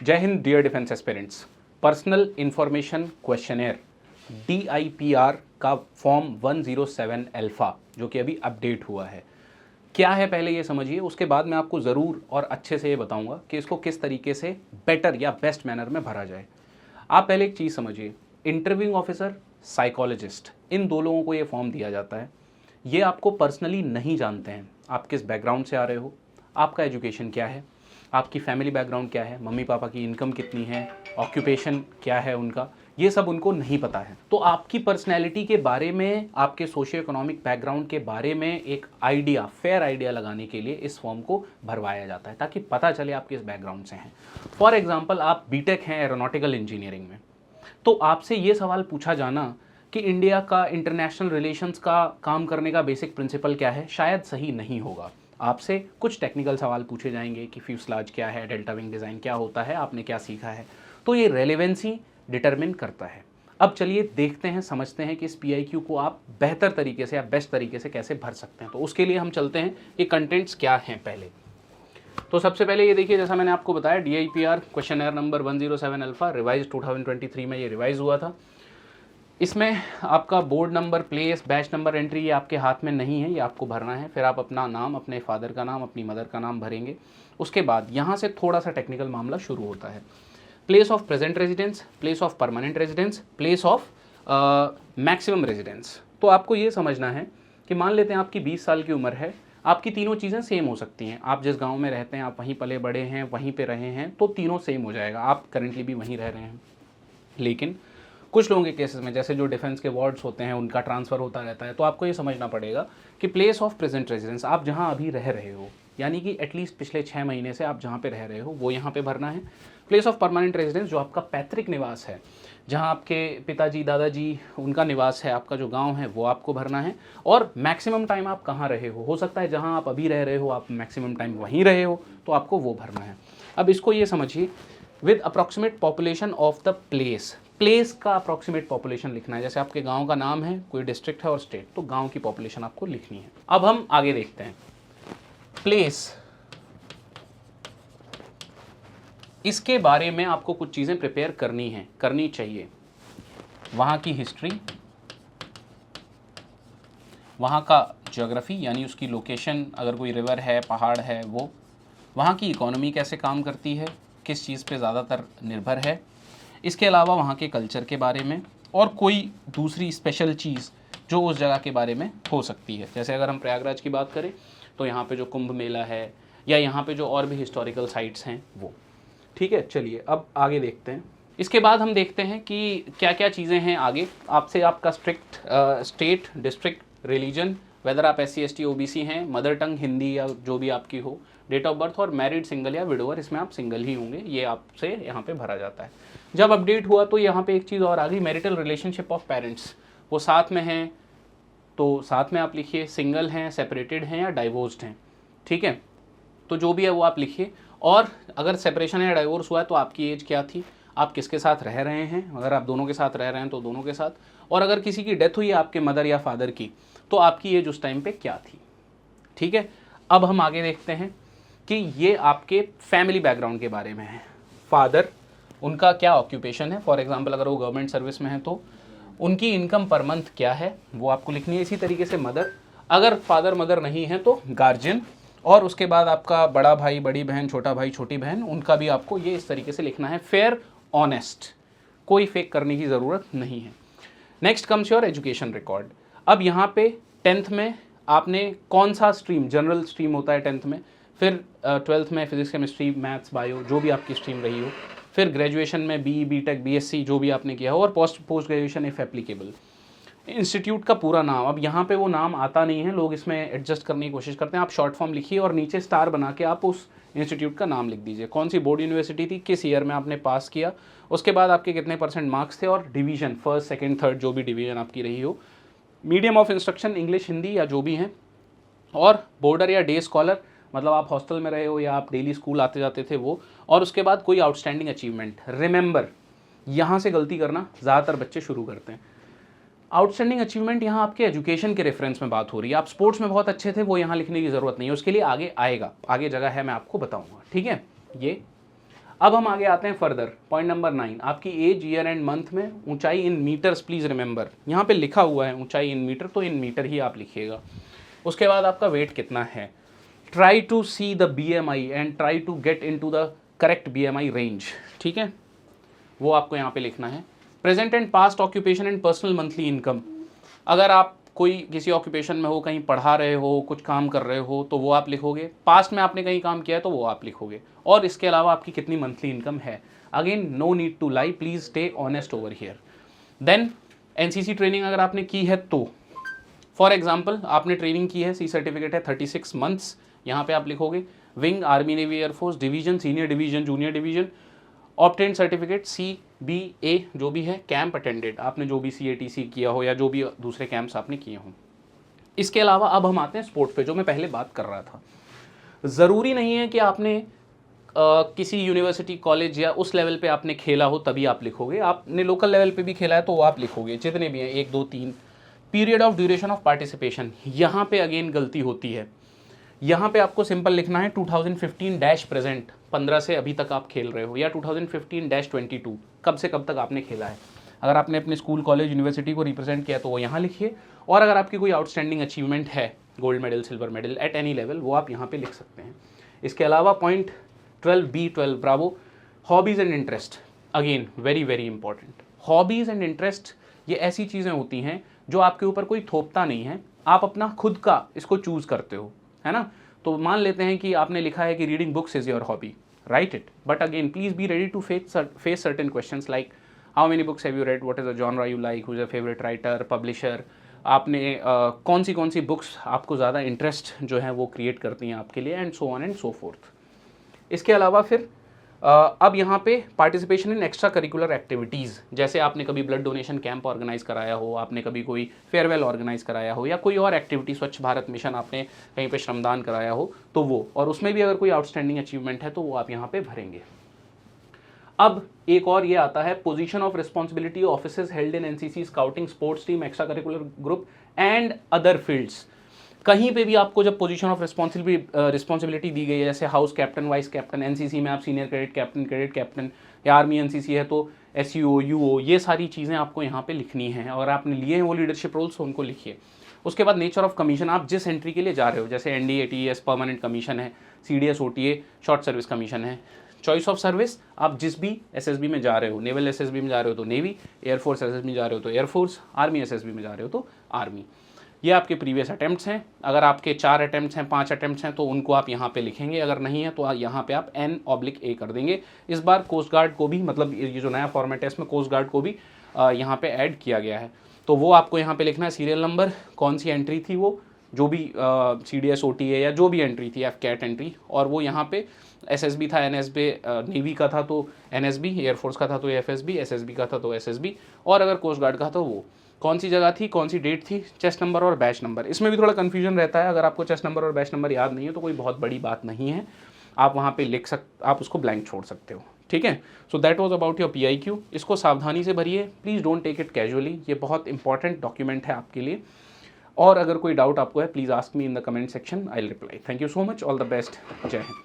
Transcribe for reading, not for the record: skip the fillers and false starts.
जय हिंद dear defence aspirants. Personal information questionnaire DIPR का फॉर्म 107 अल्फा जो कि अभी अपडेट हुआ है, क्या है पहले ये समझिए, उसके बाद मैं आपको ज़रूर और अच्छे से ये बताऊंगा कि इसको किस तरीके से बेटर या बेस्ट मैनर में भरा जाए। आप पहले एक चीज़ समझिए, इंटरव्यूइंग ऑफिसर, साइकोलॉजिस्ट, इन दो लोगों को ये फॉर्म दिया जाता है। ये आपको पर्सनली नहीं जानते हैं, आप किस बैकग्राउंड से आ रहे हो, आपका एजुकेशन क्या है, आपकी फैमिली बैकग्राउंड क्या है, मम्मी पापा की इनकम कितनी है, ऑक्यूपेशन क्या है उनका, ये सब उनको नहीं पता है। तो आपकी पर्सनैलिटी के बारे में, आपके सोशियो इकोनॉमिक बैकग्राउंड के बारे में एक आइडिया, फेयर आइडिया लगाने के लिए इस फॉर्म को भरवाया जाता है ताकि पता चले आप किस बैकग्राउंड से हैं। फॉर एग्जाम्पल, आप बीटेक हैं एरोनॉटिकल इंजीनियरिंग में, तो आपसे ये सवाल पूछा जाना कि इंडिया का इंटरनेशनल रिलेशंस का काम करने का बेसिक प्रिंसिपल क्या है, शायद सही नहीं होगा। आपसे कुछ टेक्निकल सवाल पूछे जाएंगे कि फ्यूसलाज क्या है, डेल्टा विंग डिज़ाइन क्या होता है, आपने क्या सीखा है, तो ये रेलेवेंसी डिटरमिन करता है। अब चलिए देखते हैं, समझते हैं कि इस PIQ को आप बेहतर तरीके से या बेस्ट तरीके से कैसे भर सकते हैं। तो उसके लिए हम चलते हैं कि कंटेंट्स क्या हैं पहले। तो सबसे पहले ये देखिए, जैसा मैंने आपको बताया, DIPR questionnaire number 107 alpha revise 2023 में ये रिवाइज हुआ था। इसमें आपका board number, place, batch number entry ये आपके हाथ में नहीं है, ये आपको भरना है। फिर आप अपना नाम, अपने फादर का नाम, अपनी मदर का नाम भरेंगे। उसके बाद यहाँ से थोड़ा सा टेक्निकल मामला शुरू होता है। Place of present residence, place of permanent residence, place of maximum residence. तो आपको ये समझना है कि मान लेते हैं आपकी 20 साल की उम्र है, आपकी तीनों चीज़ें सेम हो सकती हैं। आप जिस गांव में रहते हैं, आप वहीं पले बड़े हैं, वहीं पे रहे हैं, तो तीनों सेम हो जाएगा। आप करेंटली भी वहीं रह रहे हैं। लेकिन कुछ लोगों के केसेस में, जैसे जो डिफेंस के वार्ड्स होते हैं, उनका ट्रांसफ़र होता रहता है, तो आपको ये समझना पड़ेगा कि प्लेस ऑफ प्रेजेंट रेजिडेंस, आप जहाँ अभी रह रहे हो, यानी कि एटलीस्ट पिछले 6 महीने से आप जहाँ पे रह रहे हो वो यहाँ पे भरना है। प्लेस ऑफ परमानेंट रेजिडेंस, जो आपका पैतृक निवास है, जहाँ आपके पिताजी दादाजी उनका निवास है, आपका जो गांव है, वो आपको भरना है। और मैक्सिमम टाइम आप कहाँ रहे हो सकता है जहाँ आप अभी रह रहे हो आप मैक्सिमम टाइम वहीं रहे हो, तो आपको वो भरना है। अब इसको ये समझिए, with approximate population of the place, place का अप्रॉक्सीमेट पॉपुलेशन लिखना है। जैसे आपके गांव का नाम है, कोई डिस्ट्रिक्ट है और स्टेट, तो गांव की पॉपुलेशन आपको लिखनी है। अब हम आगे देखते हैं प्लेस, इसके बारे में आपको कुछ चीज़ें प्रिपेयर करनी है, करनी चाहिए। वहाँ की हिस्ट्री, वहाँ का ज्योग्राफी यानी उसकी लोकेशन, अगर कोई रिवर है, पहाड़ है, वो, वहाँ की इकोनॉमी कैसे काम करती है, किस चीज़ पे ज़्यादातर निर्भर है। इसके अलावा वहाँ के कल्चर के बारे में और कोई दूसरी स्पेशल चीज़ जो उस जगह के बारे में हो सकती है। जैसे अगर हम प्रयागराज की बात करें तो यहाँ पे जो कुंभ मेला है, या यहाँ पे जो और भी हिस्टोरिकल साइट्स हैं वो। ठीक है, चलिए अब आगे देखते हैं। इसके बाद हम देखते हैं कि क्या क्या चीज़ें हैं आगे। आपसे आपका strict state, district, religion, whether आप SC ST OBC हैं, मदर टंग हिंदी या जो भी आपकी हो, डेट ऑफ बर्थ, और मैरिड, सिंगल या विडोवर, इसमें आप सिंगल ही होंगे, ये आपसे यहाँ पे भरा जाता है। जब अपडेट हुआ तो यहाँ पे एक चीज़ और आ गई, मैरिटल रिलेशनशिप ऑफ पेरेंट्स, वो साथ में हैं तो साथ में आप लिखिए, सिंगल हैं, सेपरेटेड हैं या डाइवोर्स्ड हैं। ठीक है, तो जो भी है वो आप लिखिए। और अगर सेपरेशन या डाइवोर्स हुआ है तो आपकी एज क्या थी, आप किसके साथ रह रहे हैं, अगर आप दोनों के साथ रह रहे हैं तो दोनों के साथ, और अगर किसी की डेथ हुई है आपके मदर या फादर की, तो आपकी एज उस टाइम पे क्या थी। ठीक है, अब हम आगे देखते हैं कि ये आपके फैमिली बैकग्राउंड के बारे में है। फादर, उनका क्या ऑक्यूपेशन है, फॉर एग्जांपल अगर वो गवर्नमेंट सर्विस में है तो उनकी इनकम पर मंथ क्या है, वो आपको लिखनी है। इसी तरीके से मदर, अगर फादर मदर नहीं है तो गार्जियन, और उसके बाद आपका बड़ा भाई, बड़ी बहन, छोटा भाई, छोटी बहन, उनका भी आपको ये इस तरीके से लिखना है। फेयर, ऑनेस्ट, कोई फेक करने की ज़रूरत नहीं है। Next comes your education record. अब यहाँ पे 10th में आपने कौन सा स्ट्रीम, जनरल स्ट्रीम होता है 10th में, फिर 12th में फिजिक्स, केमिस्ट्री, मैथ्स, बायो, जो भी आपकी स्ट्रीम रही हो, फिर ग्रेजुएशन में BE, BTech, BSc जो भी आपने किया हो, और post graduation if applicable. Institute का पूरा नाम, अब यहाँ पे वो नाम आता नहीं है, लोग इसमें एडजस्ट करने की कोशिश करते हैं। आप शॉर्ट फॉर्म लिखिए और नीचे स्टार बना के आप उस इंस्टीट्यूट का नाम लिख दीजिए। कौन सी बोर्ड यूनिवर्सिटी थी, किस ईयर में आपने पास किया, उसके बाद आपके कितने % मार्क्स थे, और डिवीज़न, फर्स्ट, सेकेंड, थर्ड, जो भी डिवीज़न आपकी रही हो। Medium of instruction English, Hindi या जो भी हैं, और बोर्डर या डे स्कॉलर, मतलब आप हॉस्टल में रहे हो या आप डेली स्कूल आते जाते थे वो। और उसके बाद कोई आउटस्टैंडिंग अचीवमेंट। रिमेंबर, यहाँ से गलती करना ज़्यादातर बच्चे शुरू करते हैं। आउटस्टैंडिंग अचीवमेंट यहाँ आपके एजुकेशन के रेफरेंस में बात हो रही है। आप स्पोर्ट्स में बहुत अच्छे थे, वो यहाँ लिखने की ज़रूरत नहीं है, उसके लिए आगे आएगा, आगे जगह है, मैं आपको बताऊँगा। ठीक है, ये अब हम आगे आते हैं फर्दर, पॉइंट नंबर 9, आपकी एज, ईयर एंड मंथ में ऊंचाई इन मीटर्स, प्लीज़ रिमेंबर, यहाँ पे लिखा हुआ है ऊंचाई इन मीटर, तो इन मीटर ही आप लिखिएगा। उसके बाद आपका वेट कितना है, try to see the BMI and try to get into the correct BMI range, ठीक है, वो आपको यहाँ पे लिखना है। Present and past occupation and personal monthly income, अगर आप कोई किसी ऑक्यूपेशन में हो, कहीं पढ़ा रहे हो, कुछ काम कर रहे हो, तो वो आप लिखोगे। पास्ट में आपने कहीं काम किया है तो वो आप लिखोगे। और इसके अलावा आपकी कितनी मंथली इनकम है। Again no need to lie, please stay honest over here. Then NCC training अगर आपने की है तो, फॉर एग्जाम्पल आपने ट्रेनिंग की है, C सर्टिफिकेट है 36 मंथ्स, यहाँ पे आप लिखोगे। Wing, army, navy, air force, division, senior division, junior division, obtain certificate CBA जो भी है, कैंप अटेंडेड, आपने जो भी CATC किया हो या जो भी दूसरे कैंप्स आपने किए हों। इसके अलावा अब हम आते हैं स्पोर्ट्स पे, जो मैं पहले बात कर रहा था। ज़रूरी नहीं है कि आपने किसी यूनिवर्सिटी, कॉलेज या उस लेवल पे आपने खेला हो तभी आप लिखोगे। आपने लोकल लेवल पे भी खेला है तो वो आप लिखोगे, जितने भी हैं 1, 2, 3। Period of duration of participation, यहाँ पे अगेन गलती होती है। यहाँ पे आपको सिंपल लिखना है 2015 डैश प्रेजेंट, 15 से अभी तक आप खेल रहे हो, या 2015 डैश 22, कब से कब तक आपने खेला है। अगर आपने अपने स्कूल, कॉलेज, यूनिवर्सिटी को रिप्रेजेंट किया तो वो यहाँ लिखिए। और अगर आपकी कोई आउटस्टैंडिंग अचीवमेंट है, gold medal, silver medal at any level, वो आप यहाँ पे लिख सकते हैं। इसके अलावा point 12B12 Bravo, hobbies and interest, again very very important. Hobbies and interest ये ऐसी चीज़ें होती हैं जो आपके ऊपर कोई थोपता नहीं है, आप अपना खुद का इसको चूज़ करते हो, है ना। तो मान लेते हैं कि आपने लिखा है कि reading books is your hobby, write it, but again please be ready to face certain questions like how many books have you read, what is the genre you like, who is your favourite writer, publisher, आपने कौन सी books आपको ज़्यादा interest जो है वो create करती हैं आपके लिए, and so on and so fourth. इसके अलावा फिर अब यहाँ पे participation in extra curricular activities, जैसे आपने कभी ब्लड डोनेशन कैंप ऑर्गेनाइज कराया हो, आपने कभी कोई फेयरवेल ऑर्गेनाइज कराया हो, या कोई और एक्टिविटी, स्वच्छ भारत मिशन आपने कहीं पे श्रमदान कराया हो तो वो, और उसमें भी अगर कोई आउटस्टैंडिंग अचीवमेंट है तो वो आप यहाँ पे भरेंगे। अब एक और ये आता है, position of responsibility offices held in NCC, scouting, sports team, extra curricular group and other fields. कहीं पे भी आपको जब पोजीशन ऑफ रिस्पॉन्सिबिलिटी दी गई है, जैसे house captain, vice captain, NCC में आप सीनियर कैडेट कैप्टन, या आर्मी NCC है तो SUO, UO, ये सारी चीज़ें आपको यहाँ पे लिखनी हैं। और आपने लिए हैं वो लीडरशिप रोल्स, उनको लिखिए। उसके बाद नेचर ऑफ कमीशन, आप जिस एंट्री के लिए जा रहे हो, जैसे ND, ATS परमानेंट कमीशन है, CDS, OTA short service commission है। चॉइस ऑफ सर्विस, आप जिस भी SSB में जा रहे हो, नेवल SSB में जा रहे हो तो नेवी, एयरफोर्स SSB में जा रहे हो तो एयरफोर्स, आर्मी SSB में जा रहे हो तो आर्मी। ये आपके प्रीवियस अटैम्प्ट्स हैं। अगर आपके 4 अटैम्प्ट्स हैं, 5 अटैम्प्ट्स हैं तो उनको आप यहाँ पे लिखेंगे, अगर नहीं है तो यहाँ पे आप N/A कर देंगे। इस बार कोस्ट गार्ड को भी, मतलब ये जो नया फॉर्मेट है इसमें कोस्ट गार्ड को भी यहाँ पे ऐड किया गया है, तो वो आपको यहाँ पे लिखना है, सीरियल नंबर, कौन सी एंट्री थी वो, जो भी CDS, OTA या जो भी एंट्री थी, FCAT एंट्री, और वो यहाँ पे SSB था, NSB, नेवी का था तो NSB, एयरफोर्स का था तो FSB, SSB का था तो SSB, और अगर कोस्ट गार्ड का तो वो कौन सी जगह थी, कौन सी डेट थी, चेस्ट नंबर और बैच नंबर। इसमें भी थोड़ा कन्फ्यूजन रहता है, अगर आपको चेस्ट नंबर और बैच नंबर याद नहीं है तो कोई बहुत बड़ी बात नहीं है, आप वहाँ पे आप उसको ब्लैंक छोड़ सकते हो, ठीक है। So that was about your PIQ। इसको सावधानी से भरिए, please don't take it casually, ये बहुत इंपॉर्टेंट डॉक्यूमेंट है आपके लिए। और अगर कोई डाउट आपको है, please ask me in the comment section, I will reply. Thank you so much, all the best, जय हिंद।